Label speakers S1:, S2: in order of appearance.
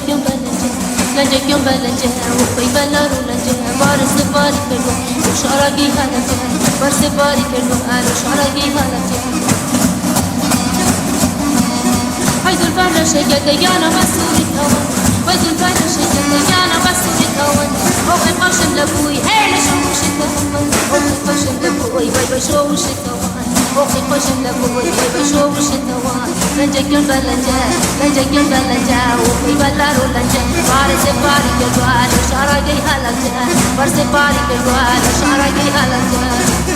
S1: क्यों लंजे क्यों लंजे वो कोई बल्लारू लंजे बारिश से बारी करो इशारा की हालत बरस से बारी करो इशारा की हालत عايز الفرش يانا مسؤولي كون عايز الفرش يانا مسؤولي كون هو القشم لابوي هي شوش كون هو القشم لابوي باي شوش كون هو القشم لابوي باي شوش كون لنجا كيون بلنجا وفي بلارو لنجا بارس باري كدوال شارع جي هالجا بارس باري كدوال شارع جي هالجا